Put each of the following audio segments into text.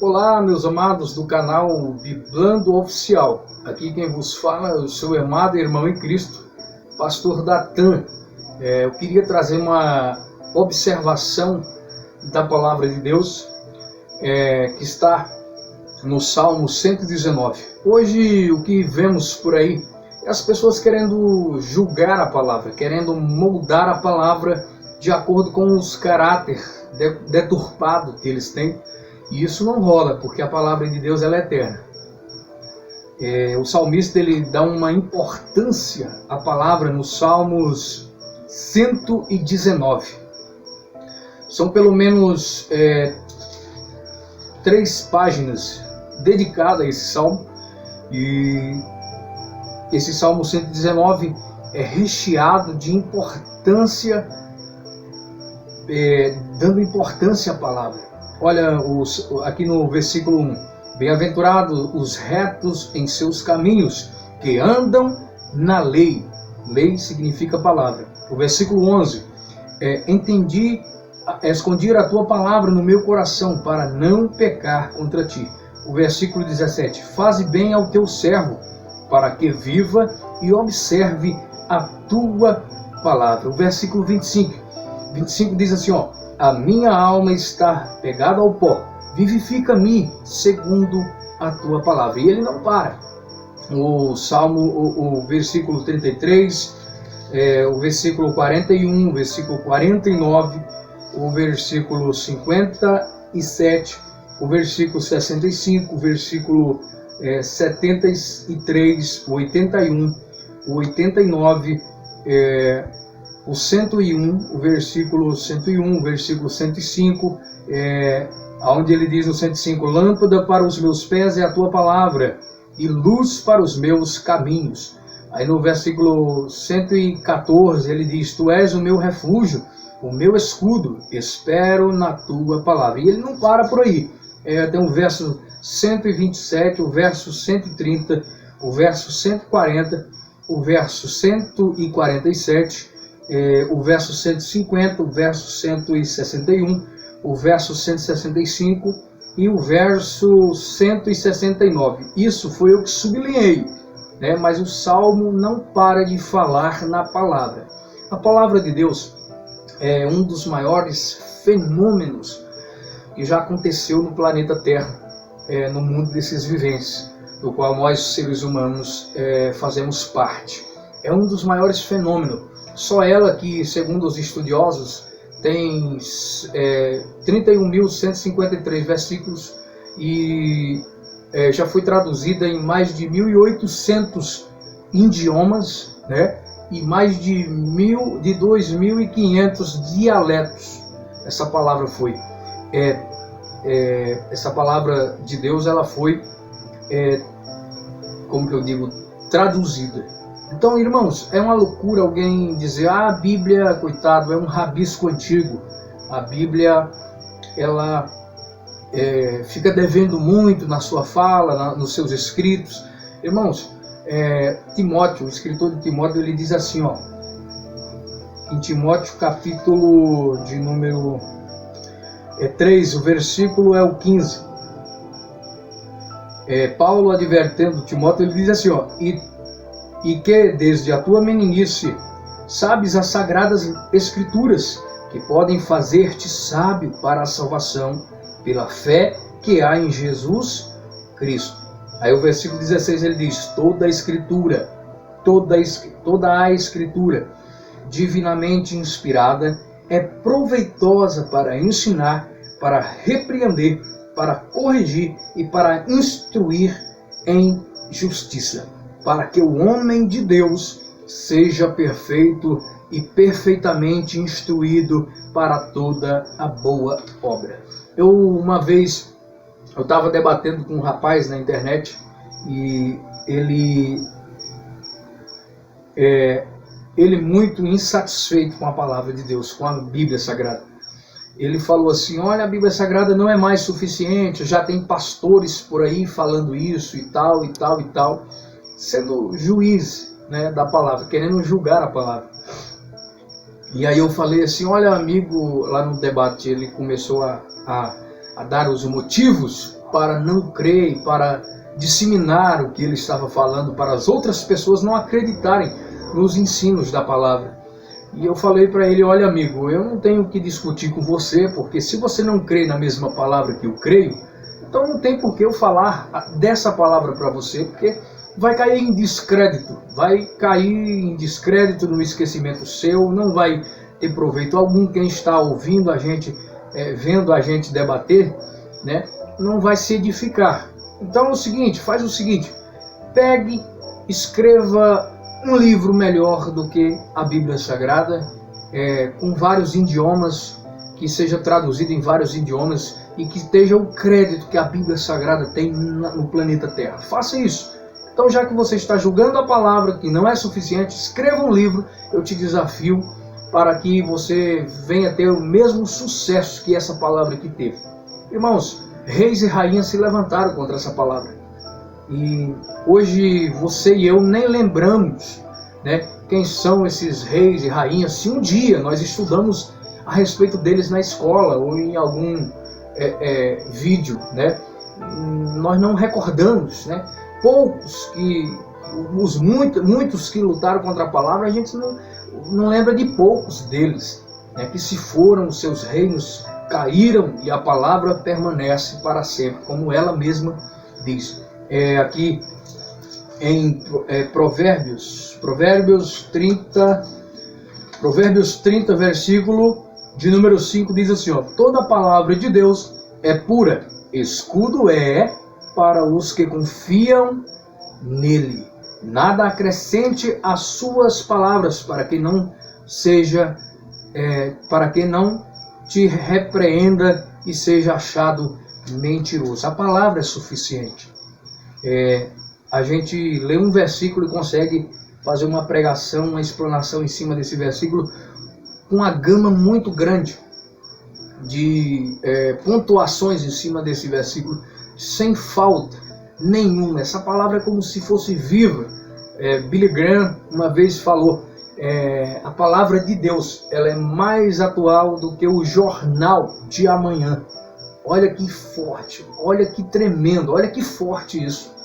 Olá, meus amados do canal Biblando Oficial. Aqui quem vos fala é o seu amado irmão em Cristo, Pastor Datan. Eu queria trazer uma observação da palavra de Deus que está no Salmo 119. Hoje o que vemos por aí é as pessoas querendo julgar a palavra, querendo moldar a palavra de acordo com os caráter deturpado que eles têm. E isso não rola, porque a palavra de Deus ela é eterna. O salmista ele dá uma importância à palavra nos Salmos 119. São pelo menos 3 páginas dedicadas a esse salmo. E esse Salmo 119 é recheado de importância, dando importância à palavra. Olha aqui no versículo 1. Bem-aventurados os retos em seus caminhos, que andam na lei. Lei significa palavra. O versículo 11. Escondi a tua palavra no meu coração, para não pecar contra ti. O versículo 17. Faze bem ao teu servo, para que viva e observe a tua palavra. O versículo 25 diz assim, a minha alma está pegada ao pó, vivifica-me segundo a tua palavra. E ele não para. O versículo 33, o versículo 41, o versículo 49, o versículo 57, o versículo 65, o versículo 73, o 81, o 89, o 101, o versículo 101, o versículo 105, onde ele diz no 105, lâmpada para os meus pés é a tua palavra, e luz para os meus caminhos. Aí no versículo 114 ele diz, tu és o meu refúgio, o meu escudo, espero na tua palavra. E ele não para por aí. Tem o verso 127, o verso 130, o verso 140, o verso 147, o verso 150, o verso 161, o verso 165 e o verso 169. Isso foi eu que sublinhei, mas o Salmo não para de falar na palavra. A palavra de Deus é um dos maiores fenômenos que já aconteceu no planeta Terra, no mundo desses viventes, do qual nós, seres humanos, fazemos parte. É um dos maiores fenômenos. Só ela que, segundo os estudiosos, tem 31.153 versículos e já foi traduzida em mais de 1.800 idiomas, e mais de 2.500 dialetos. Essa palavra foi. Essa palavra de Deus, ela foi, como que eu digo, traduzida. Então, irmãos, é uma loucura alguém dizer, a Bíblia, coitado, é um rabisco antigo. A Bíblia, ela fica devendo muito na sua fala, nos seus escritos. Irmãos, Timóteo, o escritor de Timóteo, ele diz assim, em Timóteo, capítulo de número 3, o versículo é o 15. Paulo advertendo Timóteo, ele diz assim, e que desde a tua meninice sabes as sagradas escrituras, que podem fazer-te sábio para a salvação pela fé que há em Jesus Cristo. Aí o versículo 16 ele diz, toda a escritura, toda a escritura divinamente inspirada é proveitosa para ensinar, para repreender, para corrigir e para instruir em justiça, para que o homem de Deus seja perfeito e perfeitamente instruído para toda a boa obra. Uma vez eu estava debatendo com um rapaz na internet e ele muito insatisfeito com a palavra de Deus, com a Bíblia Sagrada. Ele falou assim, olha, a Bíblia Sagrada não é mais suficiente, já tem pastores por aí falando isso e tal, e tal, e tal, sendo juiz da palavra, querendo julgar a palavra. E aí eu falei assim, olha amigo, lá no debate ele começou a dar os motivos para não crer, para disseminar o que ele estava falando para as outras pessoas não acreditarem nos ensinos da palavra. E eu falei para ele: olha, amigo, eu não tenho que discutir com você, porque se você não crê na mesma palavra que eu creio, então não tem por que eu falar dessa palavra para você, porque vai cair em descrédito, no esquecimento seu, não vai ter proveito algum. Quem está ouvindo a gente, vendo a gente debater, né, não vai se edificar. Então é o seguinte, faz o seguinte: pegue, escreva um livro melhor do que a Bíblia Sagrada, com vários idiomas, que seja traduzido em vários idiomas e que esteja o crédito que a Bíblia Sagrada tem no planeta Terra. Faça isso. Então, já que você está julgando a palavra que não é suficiente, escreva um livro. Eu te desafio para que você venha ter o mesmo sucesso que essa palavra que teve. Irmãos, reis e rainhas se levantaram contra essa palavra. E hoje você e eu nem lembramos, né, quem são esses reis e rainhas. Se um dia nós estudamos a respeito deles na escola ou em algum vídeo, né, nós não recordamos, né? Muitos que lutaram contra a palavra, a gente não lembra de poucos deles, né, que se foram, os seus reinos caíram e a palavra permanece para sempre, como ela mesma diz. Aqui em Provérbios 30, versículo de número 5, diz assim, ó: toda palavra de Deus é pura, escudo é para os que confiam nele. Nada acrescente às suas palavras, para que não te repreenda e seja achado mentiroso. A palavra é suficiente. A gente lê um versículo e consegue fazer uma pregação, uma explanação em cima desse versículo, com uma gama muito grande de pontuações em cima desse versículo, sem falta nenhuma. Essa palavra é como se fosse viva. Billy Graham uma vez falou: a palavra de Deus, ela é mais atual do que o jornal de amanhã. Olha que forte, olha que tremendo, olha que forte isso.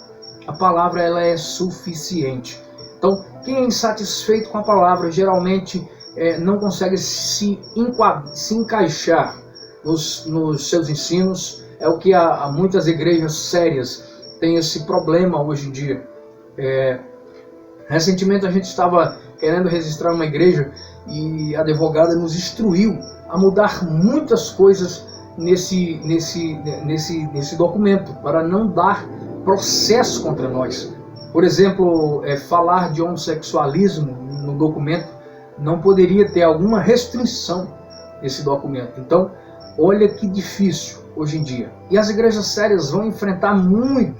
A palavra, ela é suficiente. Então, quem é insatisfeito com a palavra geralmente não consegue se encaixar nos seus ensinos. É o que há muitas igrejas sérias têm esse problema hoje em dia. Recentemente a gente estava querendo registrar uma igreja e a advogada nos instruiu a mudar muitas coisas nesse documento, para não dar processo contra nós. Por exemplo, falar de homossexualismo no documento não poderia ter alguma restrição nesse documento. Então, olha que difícil hoje em dia. E as igrejas sérias vão enfrentar muito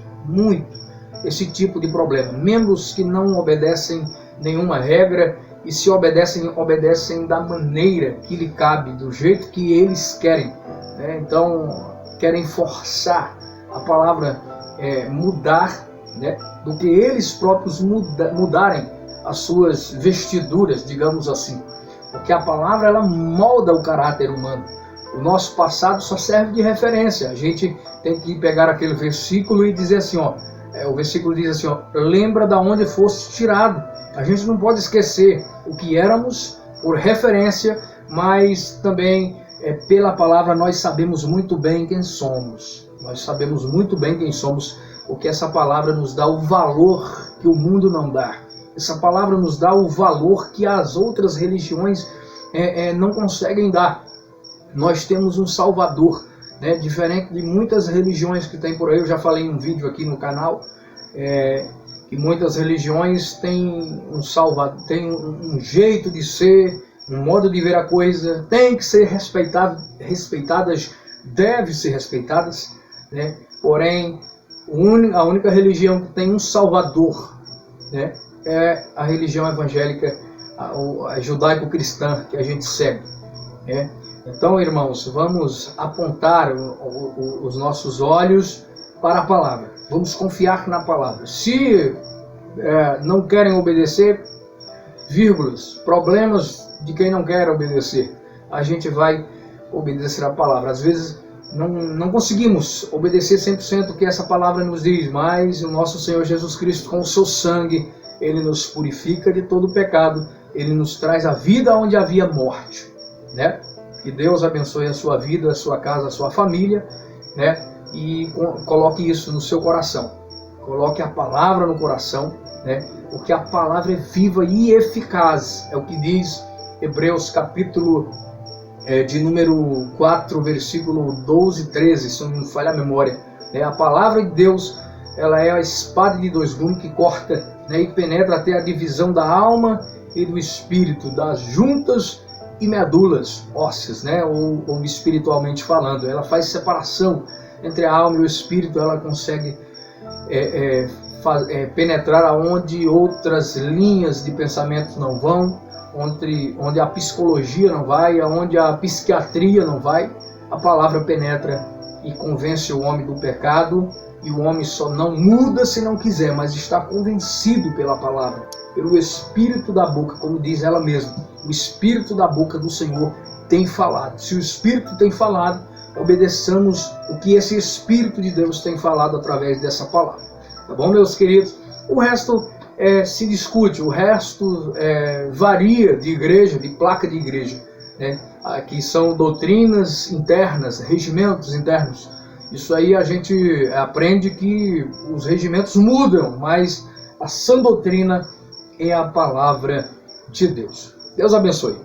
esse tipo de problema. Membros que não obedecem nenhuma regra, e se obedecem da maneira que lhe cabe, do jeito que eles querem. Então, querem forçar a palavra mudar, né, do que eles próprios mudarem as suas vestiduras, digamos assim. Porque a palavra, ela molda o caráter humano. O nosso passado só serve de referência. A gente tem que pegar aquele versículo e dizer assim, ó, o versículo diz assim, ó: lembra da onde foste tirado. A gente não pode esquecer o que éramos por referência, mas também pela palavra nós sabemos muito bem quem somos. Nós sabemos muito bem quem somos, porque essa palavra nos dá o valor que o mundo não dá. Essa palavra nos dá o valor que as outras religiões não conseguem dar. Nós temos um Salvador, né? Diferente de muitas religiões que tem por aí. Eu já falei em um vídeo aqui no canal, que muitas religiões têm um Salvador, têm um jeito de ser, um modo de ver a coisa, tem que ser respeitadas, deve ser respeitadas, né? Porém, a única religião que tem um Salvador, né, é a religião evangélica, a judaico-cristã, que a gente segue. Então, irmãos, vamos apontar os nossos olhos para a palavra. Vamos confiar na palavra. Se não querem obedecer, vírgulas, problemas de quem não quer obedecer, a gente vai obedecer a palavra. Às vezes não conseguimos obedecer 100% o que essa palavra nos diz, mas o nosso Senhor Jesus Cristo, com o seu sangue, Ele nos purifica de todo o pecado, Ele nos traz a vida onde havia morte, né? Que Deus abençoe a sua vida, a sua casa, a sua família, né? E coloque isso no seu coração, coloque a palavra no coração, né? Porque a palavra é viva e eficaz, é o que diz Hebreus capítulo de número 4, versículo 12 e 13, se não me falha a memória. A palavra de Deus, ela é a espada de dois gumes que corta, né, e penetra até a divisão da alma e do espírito, das juntas e medulas ósseas, né, ou espiritualmente falando. Ela faz separação entre a alma e o espírito, ela consegue penetrar aonde outras linhas de pensamentos não vão, onde a psicologia não vai, onde a psiquiatria não vai. A palavra penetra e convence o homem do pecado, e o homem só não muda se não quiser, mas está convencido pela palavra, pelo Espírito da boca, como diz ela mesma. O Espírito da boca do Senhor tem falado. Se o Espírito tem falado, obedeçamos o que esse Espírito de Deus tem falado através dessa palavra. Tá bom, meus queridos? O resto se discute, o resto varia de igreja, de placa de igreja, né? Aqui são doutrinas internas, regimentos internos. Isso aí a gente aprende que os regimentos mudam, mas a sã doutrina é a palavra de Deus. Deus abençoe.